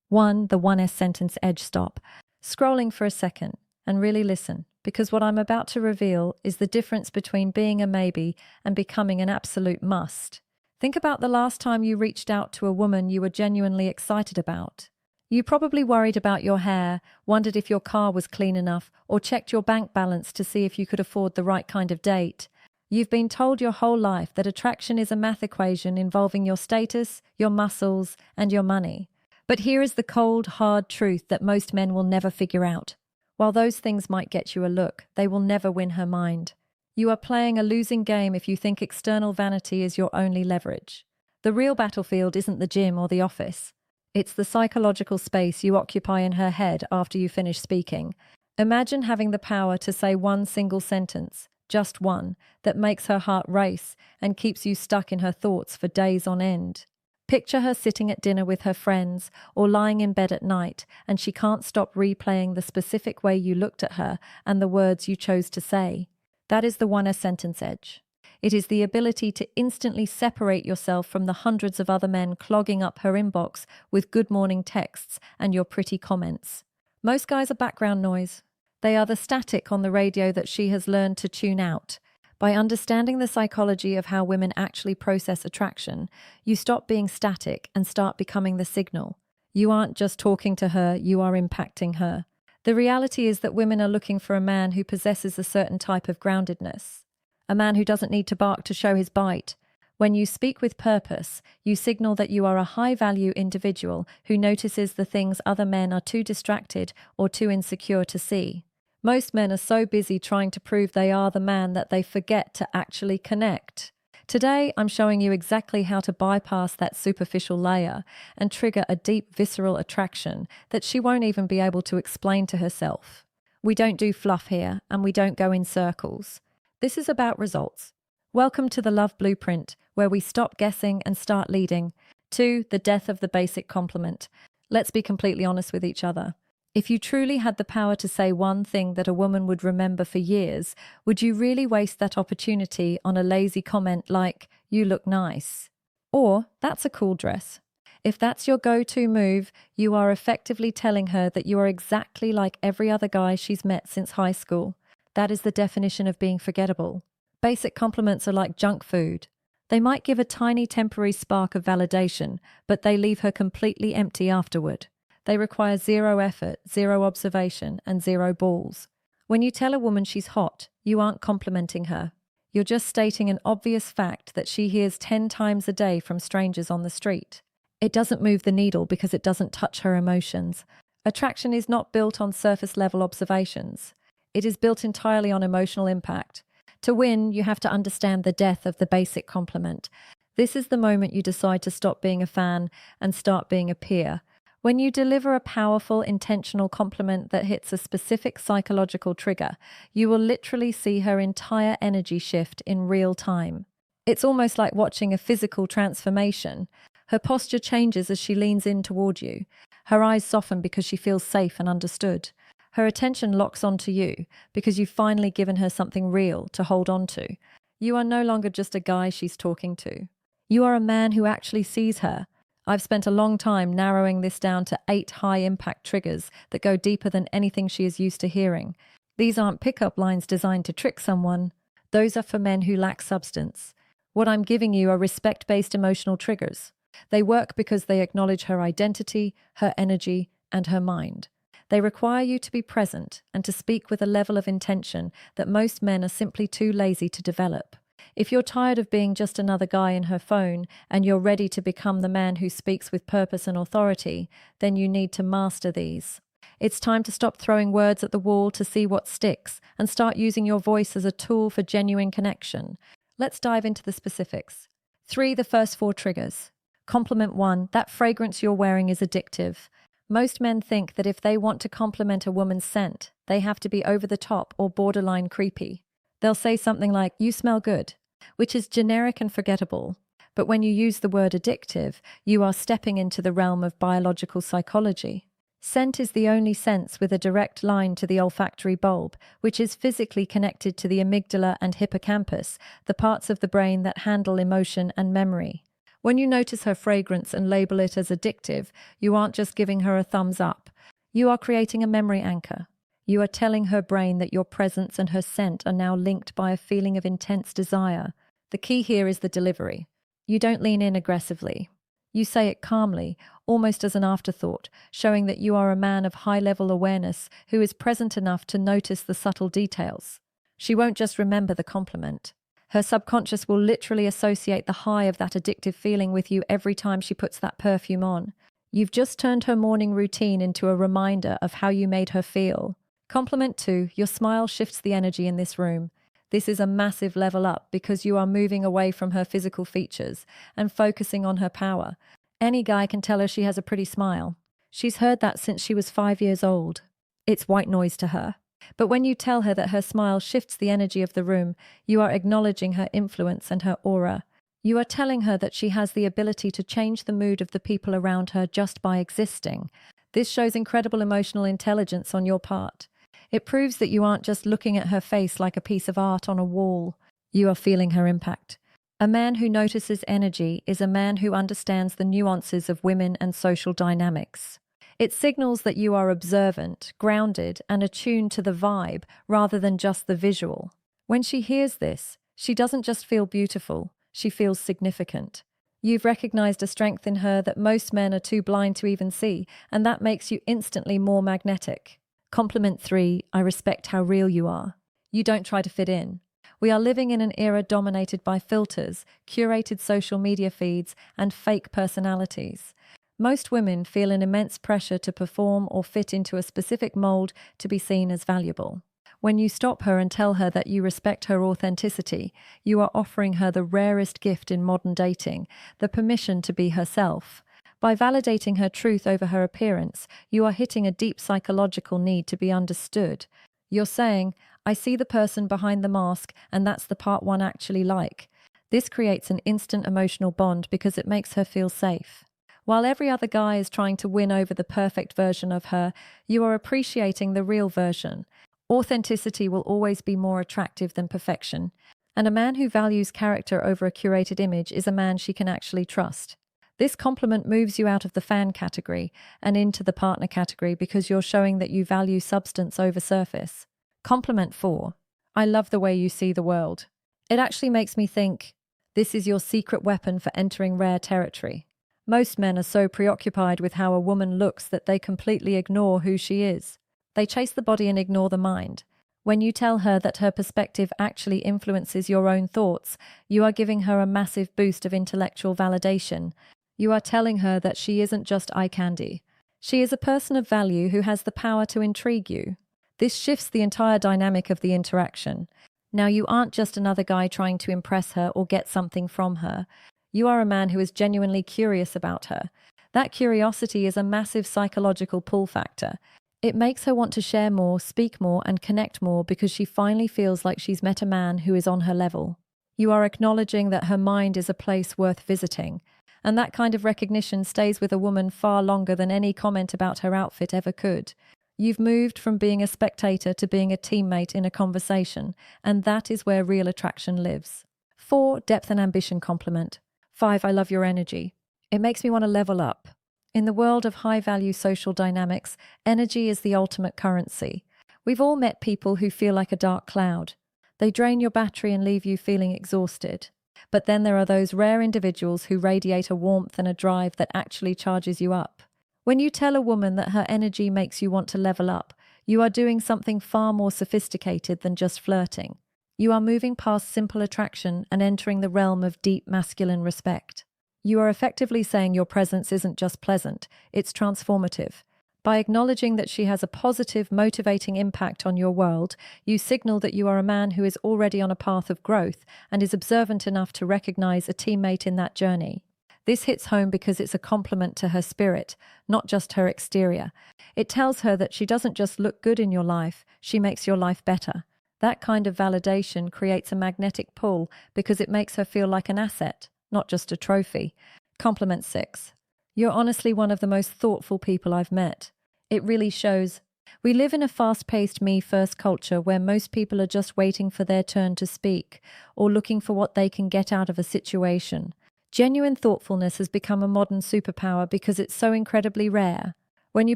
1. The 1S sentence edge. Stop scrolling for a second and really listen, because what I'm about to reveal is the difference between being a maybe and becoming an absolute must. Think about the last time you reached out to a woman you were genuinely excited about. You probably worried about your hair, wondered if your car was clean enough, or checked your bank balance to see if you could afford the right kind of date. You've been told your whole life that attraction is a math equation involving your status, your muscles, and your money. But here is the cold, hard truth that most men will never figure out. While those things might get you a look, they will never win her mind. You are playing a losing game if you think external vanity is your only leverage. The real battlefield isn't the gym or the office. It's the psychological space you occupy in her head after you finish speaking. Imagine having the power to say one single sentence, just one, that makes her heart race and keeps you stuck in her thoughts for days on end. Picture her sitting at dinner with her friends or lying in bed at night, and she can't stop replaying the specific way you looked at her and the words you chose to say. That is the 1S sentence edge. It is the ability to instantly separate yourself from the hundreds of other men clogging up her inbox with good morning texts and your pretty comments. Most guys are background noise. They are the static on the radio that she has learned to tune out. By understanding the psychology of how women actually process attraction, you stop being static and start becoming the signal. You aren't just talking to her, you are impacting her. The reality is that women are looking for a man who possesses a certain type of groundedness. A man who doesn't need to bark to show his bite. When you speak with purpose, you signal that you are a high-value individual who notices the things other men are too distracted or too insecure to see. Most men are so busy trying to prove they are the man that they forget to actually connect. Today, I'm showing you exactly how to bypass that superficial layer and trigger a deep visceral attraction that she won't even be able to explain to herself. We don't do fluff here, and we don't go in circles. This is about results. Welcome to the Love Blueprint, where we stop guessing and start leading. 2. The death of the basic compliment. Let's be completely honest with each other. If you truly had the power to say one thing that a woman would remember for years, would you really waste that opportunity on a lazy comment like, "You look nice"? Or, "That's a cool dress"? If that's your go-to move, you are effectively telling her that you are exactly like every other guy she's met since high school. That is the definition of being forgettable. Basic compliments are like junk food. They might give a tiny temporary spark of validation, but they leave her completely empty afterward. They require zero effort, zero observation, and zero balls. When you tell a woman she's hot, you aren't complimenting her. You're just stating an obvious fact that she hears 10 times a day from strangers on the street. It doesn't move the needle because it doesn't touch her emotions. Attraction is not built on surface-level observations. It is built entirely on emotional impact. To win, you have to understand the death of the basic compliment. This is the moment you decide to stop being a fan and start being a peer. When you deliver a powerful, intentional compliment that hits a specific psychological trigger, you will literally see her entire energy shift in real time. It's almost like watching a physical transformation. Her posture changes as she leans in toward you. Her eyes soften because she feels safe and understood. Her attention locks onto you because you've finally given her something real to hold on to. You are no longer just a guy she's talking to. You are a man who actually sees her. I've spent a long time narrowing this down to 8 high-impact triggers that go deeper than anything she is used to hearing. These aren't pickup lines designed to trick someone. Those are for men who lack substance. What I'm giving you are respect-based emotional triggers. They work because they acknowledge her identity, her energy, and her mind. They require you to be present and to speak with a level of intention that most men are simply too lazy to develop. If you're tired of being just another guy in her phone and you're ready to become the man who speaks with purpose and authority, then you need to master these. It's time to stop throwing words at the wall to see what sticks and start using your voice as a tool for genuine connection. Let's dive into the specifics. 3. The first 4 triggers. Compliment 1. That fragrance you're wearing is addictive. Most men think that if they want to compliment a woman's scent, they have to be over the top or borderline creepy. They'll say something like, "You smell good," which is generic and forgettable. But when you use the word addictive, you are stepping into the realm of biological psychology. Scent is the only sense with a direct line to the olfactory bulb, which is physically connected to the amygdala and hippocampus, the parts of the brain that handle emotion and memory. When you notice her fragrance and label it as addictive, you aren't just giving her a thumbs up. You are creating a memory anchor. You are telling her brain that your presence and her scent are now linked by a feeling of intense desire. The key here is the delivery. You don't lean in aggressively. You say it calmly, almost as an afterthought, showing that you are a man of high-level awareness who is present enough to notice the subtle details. She won't just remember the compliment. Her subconscious will literally associate the high of that addictive feeling with you every time she puts that perfume on. You've just turned her morning routine into a reminder of how you made her feel. Compliment 2, your smile shifts the energy in this room. This is a massive level up because you are moving away from her physical features and focusing on her power. Any guy can tell her she has a pretty smile. She's heard that since she was 5 years old. It's white noise to her. But when you tell her that her smile shifts the energy of the room, you are acknowledging her influence and her aura. You are telling her that she has the ability to change the mood of the people around her just by existing. This shows incredible emotional intelligence on your part. It proves that you aren't just looking at her face like a piece of art on a wall. You are feeling her impact. A man who notices energy is a man who understands the nuances of women and social dynamics. It signals that you are observant, grounded, and attuned to the vibe rather than just the visual. When she hears this, she doesn't just feel beautiful, she feels significant. You've recognized a strength in her that most men are too blind to even see, and that makes you instantly more magnetic. Compliment 3, I respect how real you are. You don't try to fit in. We are living in an era dominated by filters, curated social media feeds, and fake personalities. Most women feel an immense pressure to perform or fit into a specific mold to be seen as valuable. When you stop her and tell her that you respect her authenticity, you are offering her the rarest gift in modern dating, the permission to be herself. By validating her truth over her appearance, you are hitting a deep psychological need to be understood. You're saying, I see the person behind the mask, and that's the part one actually like. This creates an instant emotional bond because it makes her feel safe. While every other guy is trying to win over the perfect version of her, you are appreciating the real version. Authenticity will always be more attractive than perfection, and a man who values character over a curated image is a man she can actually trust. This compliment moves you out of the fan category and into the partner category because you're showing that you value substance over surface. Compliment 4. I love the way you see the world. It actually makes me think, this is your secret weapon for entering rare territory. Most men are so preoccupied with how a woman looks that they completely ignore who she is. They chase the body and ignore the mind. When you tell her that her perspective actually influences your own thoughts, you are giving her a massive boost of intellectual validation. You are telling her that she isn't just eye candy. She is a person of value who has the power to intrigue you. This shifts the entire dynamic of the interaction. Now you aren't just another guy trying to impress her or get something from her. You are a man who is genuinely curious about her. That curiosity is a massive psychological pull factor. It makes her want to share more, speak more, and connect more because she finally feels like she's met a man who is on her level. You are acknowledging that her mind is a place worth visiting. And that kind of recognition stays with a woman far longer than any comment about her outfit ever could. You've moved from being a spectator to being a teammate in a conversation, and that is where real attraction lives. 4, depth and ambition compliment. 5, I love your energy. It makes me want to level up. In the world of high-value social dynamics, energy is the ultimate currency. We've all met people who feel like a dark cloud. They drain your battery and leave you feeling exhausted. But then there are those rare individuals who radiate a warmth and a drive that actually charges you up. When you tell a woman that her energy makes you want to level up, you are doing something far more sophisticated than just flirting. You are moving past simple attraction and entering the realm of deep masculine respect. You are effectively saying your presence isn't just pleasant, it's transformative. By acknowledging that she has a positive, motivating impact on your world, you signal that you are a man who is already on a path of growth and is observant enough to recognize a teammate in that journey. This hits home because it's a compliment to her spirit, not just her exterior. It tells her that she doesn't just look good in your life, she makes your life better. That kind of validation creates a magnetic pull because it makes her feel like an asset, not just a trophy. Compliment 6. You're honestly one of the most thoughtful people I've met. It really shows. We live in a fast-paced me-first culture where most people are just waiting for their turn to speak or looking for what they can get out of a situation. Genuine thoughtfulness has become a modern superpower because it's so incredibly rare. When you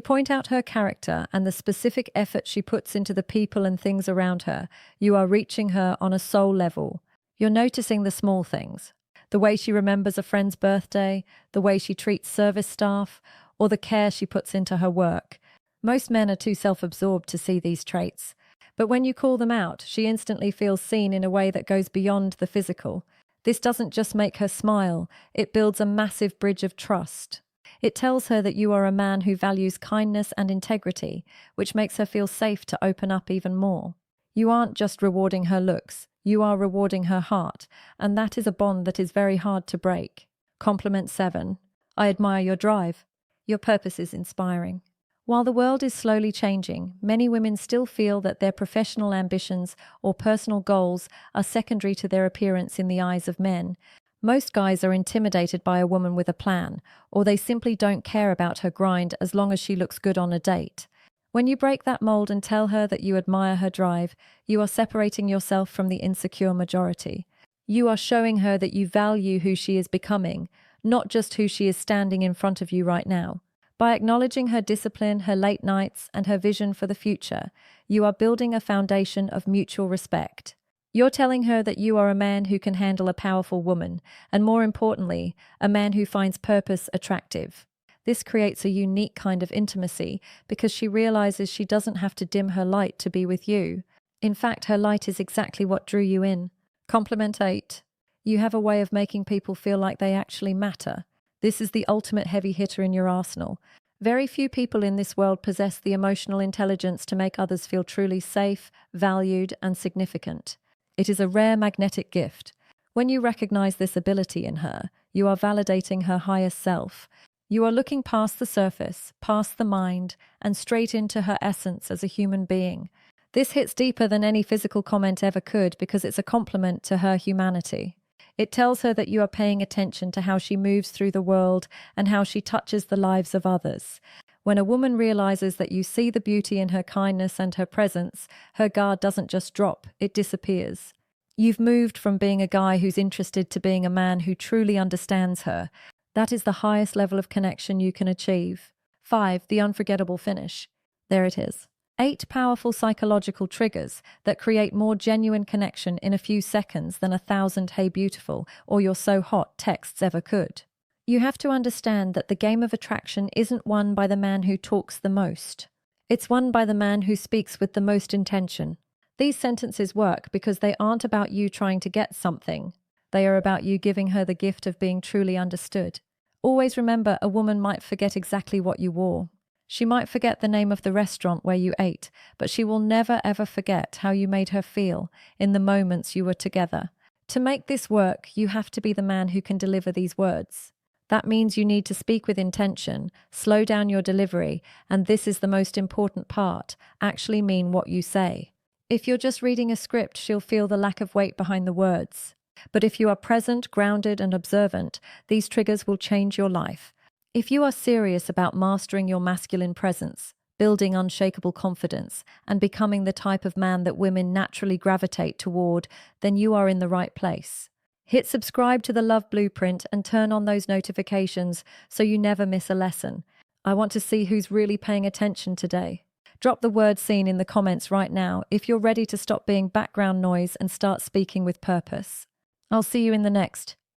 point out her character and the specific effort she puts into the people and things around her, you are reaching her on a soul level. You're noticing the small things. The way she remembers a friend's birthday, the way she treats service staff, or the care she puts into her work. Most men are too self-absorbed to see these traits. But when you call them out, she instantly feels seen in a way that goes beyond the physical. This doesn't just make her smile, it builds a massive bridge of trust. It tells her that you are a man who values kindness and integrity, which makes her feel safe to open up even more. You aren't just rewarding her looks, you are rewarding her heart, and that is a bond that is very hard to break. Compliment 7. I admire your drive. Your purpose is inspiring. While the world is slowly changing, many women still feel that their professional ambitions or personal goals are secondary to their appearance in the eyes of men. Most guys are intimidated by a woman with a plan, or they simply don't care about her grind as long as she looks good on a date. When you break that mold and tell her that you admire her drive, you are separating yourself from the insecure majority. You are showing her that you value who she is becoming, not just who she is standing in front of you right now. By acknowledging her discipline, her late nights, and her vision for the future, you are building a foundation of mutual respect. You're telling her that you are a man who can handle a powerful woman, and more importantly, a man who finds purpose attractive. This creates a unique kind of intimacy because she realizes she doesn't have to dim her light to be with you. In fact, her light is exactly what drew you in. Compliment 8. You have a way of making people feel like they actually matter. This is the ultimate heavy hitter in your arsenal. Very few people in this world possess the emotional intelligence to make others feel truly safe, valued, and significant. It is a rare magnetic gift. When you recognize this ability in her, you are validating her highest self. You are looking past the surface, past the mind, and straight into her essence as a human being. This hits deeper than any physical comment ever could because it's a compliment to her humanity. It tells her that you are paying attention to how she moves through the world and how she touches the lives of others. When a woman realizes that you see the beauty in her kindness and her presence, her guard doesn't just drop, it disappears. You've moved from being a guy who's interested to being a man who truly understands her. That is the highest level of connection you can achieve. 5. The unforgettable finish. There it is. 8 powerful psychological triggers that create more genuine connection in a few seconds than 1,000 "Hey beautiful" or "You're so hot" texts ever could. You have to understand that the game of attraction isn't won by the man who talks the most. It's won by the man who speaks with the most intention. These sentences work because they aren't about you trying to get something. They are about you giving her the gift of being truly understood. Always remember, a woman might forget exactly what you wore. She might forget the name of the restaurant where you ate, but she will never ever forget how you made her feel in the moments you were together. To make this work, you have to be the man who can deliver these words. That means you need to speak with intention, slow down your delivery, and this is the most important part, actually mean what you say. If you're just reading a script, she'll feel the lack of weight behind the words. But if you are present, grounded, and observant, these triggers will change your life. If you are serious about mastering your masculine presence, building unshakable confidence, and becoming the type of man that women naturally gravitate toward, then you are in the right place. Hit subscribe to the Love Blueprint and turn on those notifications so you never miss a lesson. I want to see who's really paying attention today. Drop the word "seen" in the comments right now if you're ready to stop being background noise and start speaking with purpose. I'll see you in the next.